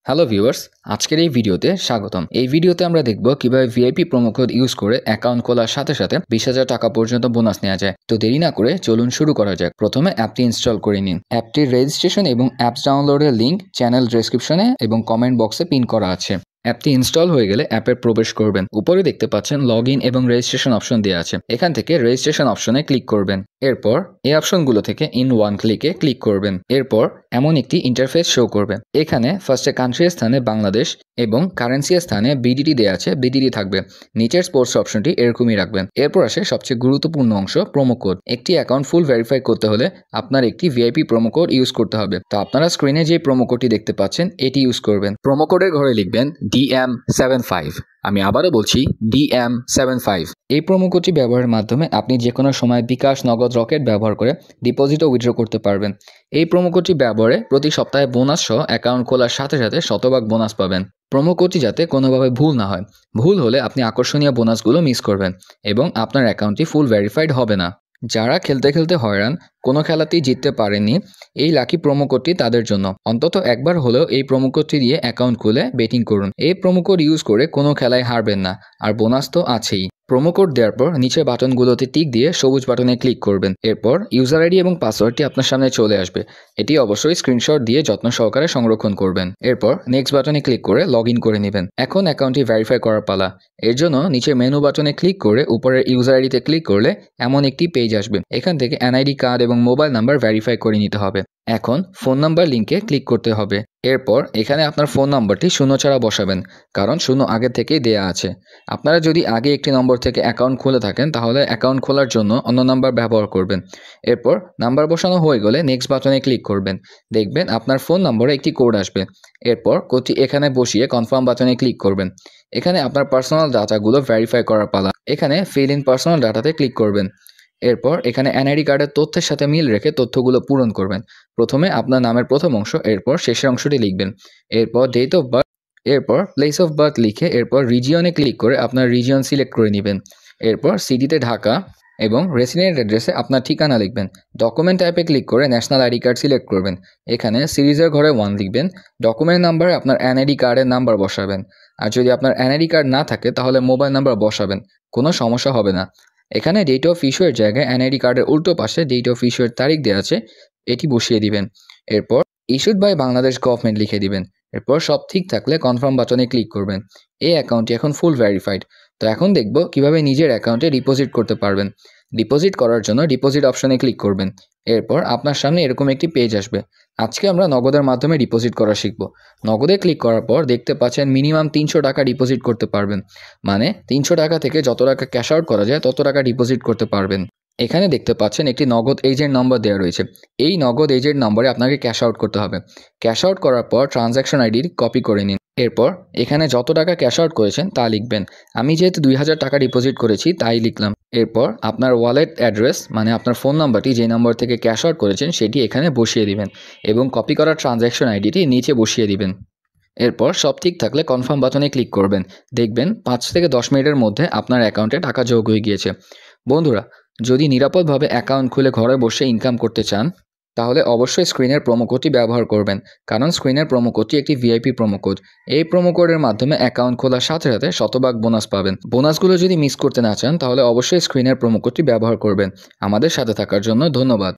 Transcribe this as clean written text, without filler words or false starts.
Hello viewers, আজকের এই ভিডিওতে স্বাগতম। এই ভিডিওতে আমরা দেখব কিভাবে ভিআইপি প্রোমো কোড ইউজ করে অ্যাকাউন্ট খোলার সাথে সাথে 20,000 টাকা পর্যন্ত বোনাস নেওয়া যায়। তো দেরি না করে চলুন শুরু করা যাক। প্রথমে অ্যাপটি ইনস্টল করে নিন। অ্যাপটির রেজিস্ট্রেশন এবং অ্যাপস ডাউনলোডের লিঙ্ক চ্যানেল ডেসক্রিপশনে এবং কমেন্ট বক্সে পিন করা আছে। অ্যাপটি ইনস্টল হয়ে গেলে অ্যাপে প্রবেশ করবেন। উপরে দেখতে পাচ্ছেন লগ ইন এবং রেজিস্ট্রেশন অপশন দেওয়া আছে। এখান থেকে রেজিস্ট্রেশন অপশনে ক্লিক করবেন। এরপর এই অপশনগুলো থেকে ইন ওয়ান ক্লিকে ক্লিক করবেন। এরপর এমন একটি ইন্টারফেস শো করবে। এখানে ফার্স্টে কান্ট্রির স্থানে বাংলাদেশ এবং কারেন্সির স্থানে বিডিটি দেওয়া আছে, বিডিটি থাকবে। নিচের স্পোর্টস অপশনটি এরকমই রাখবেন। এরপর আসে সবচেয়ে গুরুত্বপূর্ণ অংশ, প্রোমো কোড। একটি অ্যাকাউন্ট ফুল ভেরিফাই করতে হলে আপনার একটি ভিআইপি প্রোমো কোড ইউজ করতে হবে। তো আপনারা স্ক্রিনে যে প্রোমো কোডটি দেখতে পাচ্ছেন এটি ইউজ করবেন। প্রোমো কোডের ঘরে লিখবেন DM75। আমি আবারও বলছি DM75। এই প্রোমো কোডটি ব্যবহারের মাধ্যমে আপনি যে কোনো সময় বিকাশ, নগদ, রকেট ব্যবহার করে ডিপোজিট ও উইথড্র করতে পারবেন। এই প্রোমো কোডটি ব্যবহারে প্রতি সপ্তাহে বোনাস সহ অ্যাকাউন্ট খোলার সাথে সাথে শতভাগ বোনাস পাবেন। প্রোমো কোডটি যাতে কোনোভাবে ভুল না হয়। ভুল হলে আপনি আকর্ষণীয় বোনাসগুলো মিস করবেন এবং আপনার অ্যাকাউন্টটি ফুল ভেরিফাইড হবে না। যারা খেলতে খেলতে হয়রান, কোনো খেলাতেই জিততে পারেননি, এই লাকি প্রোমো কোডটি তাদের জন্য। অন্তত একবার হলেও এই প্রোমো কোডটি দিয়ে অ্যাকাউন্ট খুলে বেটিং করুন। এই প্রোমো কোড ইউজ করে কোনো খেলায় হারবেন না, আর বোনাস তো আছেই। প্রোমো কোড দেওয়ার পর নিচের বাটনগুলোতে টিক দিয়ে সবুজ বাটনে ক্লিক করবেন। এরপর ইউজার আইডি এবং পাসওয়ার্ডটি আপনার সামনে চলে আসবে। এটি অবশ্যই স্ক্রিনশট দিয়ে যত্ন সহকারে সংরক্ষণ করবেন। এরপর নেক্সট বাটনে ক্লিক করে লগ ইন করে নেবেন। এখন অ্যাকাউন্টটি ভেরিফাই করার পালা। এর জন্য নিচের মেনু বাটনে ক্লিক করে উপরের ইউজার আইডিতে ক্লিক করলে এমন একটি পেজ আসবে। এখান থেকে এনআইডি কার্ড এবং মোবাইল নাম্বার ভেরিফাই করে নিতে হবে। এখন ফোন নাম্বার লিঙ্কে ক্লিক করতে হবে। এরপর এখানে আপনার ফোন নাম্বারটি 0 ছাড়া বসাবেন, কারণ 0 আগে থেকেই দেয়া আছে। আপনারা যদি আগে একটি নম্বর থেকে অ্যাকাউন্ট খুলে থাকেন তাহলে অ্যাকাউন্ট খোলার জন্য অন্য নাম্বার ব্যবহার করবেন। এরপর নাম্বার বসানো হয়ে গেলে নেক্সট বাটনে ক্লিক করবেন। দেখবেন আপনার ফোন নম্বরে একটি কোড আসবে। এরপর কোডটি এখানে বসিয়ে কনফার্ম বাটনে ক্লিক করবেন। এখানে আপনার পার্সোনাল ডাটাগুলো ভেরিফাই করার পালা। এখানে ফিল ইন পার্সোনাল ডাটাতে ক্লিক করবেন। এরপর এখানে এনআইডি কার্ডের তথ্যের সাথে মিল রেখে তথ্যগুলো পূরণ করবেন। প্রথমে আপনার নামের প্রথম অংশ, এরপর শেষের অংশটি লিখবেন। এরপর ডেট অফ বার্থ, এরপর প্লেস অফ বার্থ লিখে এরপর রিজিয়নে ক্লিক করে আপনার রিজিয়ন সিলেক্ট করে নেবেন। এরপর সিটিতে ঢাকা এবং রেসিডেন্ট অ্যাড্রেসে আপনার ঠিকানা লিখবেন। ডকুমেন্ট টাইপে ক্লিক করে ন্যাশনাল আইডি কার্ড সিলেক্ট করবেন। এখানে সিরিজের ঘরে 1 লিখবেন। ডকুমেন্ট নাম্বারে আপনার এনআইডি কার্ডের নাম্বার বসাবেন। আর যদি আপনার এনআইডি কার্ড না থাকে তাহলে মোবাইল নাম্বার বসাবেন, কোনো সমস্যা হবে না। এখানে ডেট অফ ইস্যু এর জায়গায় এনআইডি কার্ডের উল্টো পাশে ডেট অফ ইস্যু এর তারিখ দেওয়া আছে, এটি বসিয়ে দিবেন। এরপর ইস্যুড বাই বাংলাদেশ গভর্নমেন্ট লিখে দিবেন। এরপর সব ঠিক থাকলে কনফার্ম বাটনে ক্লিক করবেন। এই অ্যাকাউন্টটি এখন ফুল ভেরিফাইড। তো এখন দেখব কিভাবে নিজের অ্যাকাউন্টে ডিপোজিট করতে পারবেন। ডিপোজিট করার জন্য ডিপোজিট অপশনে ক্লিক করবেন। এরপর আপনার সামনে এরকম একটি পেজ আসবে। আজকে আমরা নগদের মাধ্যমে ডিপোজিট করা শিখব। নগদে ক্লিক করার পর দেখতে পাচ্ছেন মিনিমাম 300 টাকা ডিপোজিট করতে পারবেন। মানে 300 টাকা থেকে যত টাকা ক্যাশ আউট করা যায় তত টাকা ডিপোজিট করতে পারবেন। এখানে দেখতে পাচ্ছেন একটি নগদ এজেন্ট নম্বর দেওয়া রয়েছে। এই নগদ এজেন্ট নম্বরে আপনাকে ক্যাশ আউট করতে হবে। ক্যাশ আউট করার পর ট্রানজ্যাকশন আইডি কপি করে নিন। এরপর এখানে যত টাকা ক্যাশ আউট করেছেন তা লিখবেন। আমি যেহেতু 2000 টাকা ডিপোজিট করেছি তাই লিখলাম। এরপর আপনার ওয়ালেট অ্যাড্রেস, মানে আপনার ফোন নাম্বারটি যে নম্বর থেকে ক্যাশ আউট করেছেন সেটি এখানে বসিয়ে দিবেন এবং কপি করা ট্রানজ্যাকশন আইডিটি নিচে বসিয়ে দিবেন। এরপর সব ঠিক থাকলে কনফার্ম বাটনে ক্লিক করবেন। দেখবেন 5 থেকে 10 মিনিটের মধ্যে আপনার অ্যাকাউন্টে টাকা যোগ হয়ে গিয়েছে। বন্ধুরা, যদি নিরাপদভাবে অ্যাকাউন্ট খুলে ঘরে বসে ইনকাম করতে চান তাহলে অবশ্যই স্ক্রিনের প্রোমো কোডটি ব্যবহার করবেন, কারণ স্ক্রিনের প্রোমো কোডটি একটি ভিআইপি প্রোমো কোড। এই প্রোমো কোডের মাধ্যমে অ্যাকাউন্ট খোলার সাথে সাথে শতভাগ বোনাস পাবেন। বোনাসগুলো যদি মিস করতে না চান তাহলে অবশ্যই স্ক্রিনের প্রোমো কোডটি ব্যবহার করবেন। আমাদের সাথে থাকার জন্য ধন্যবাদ।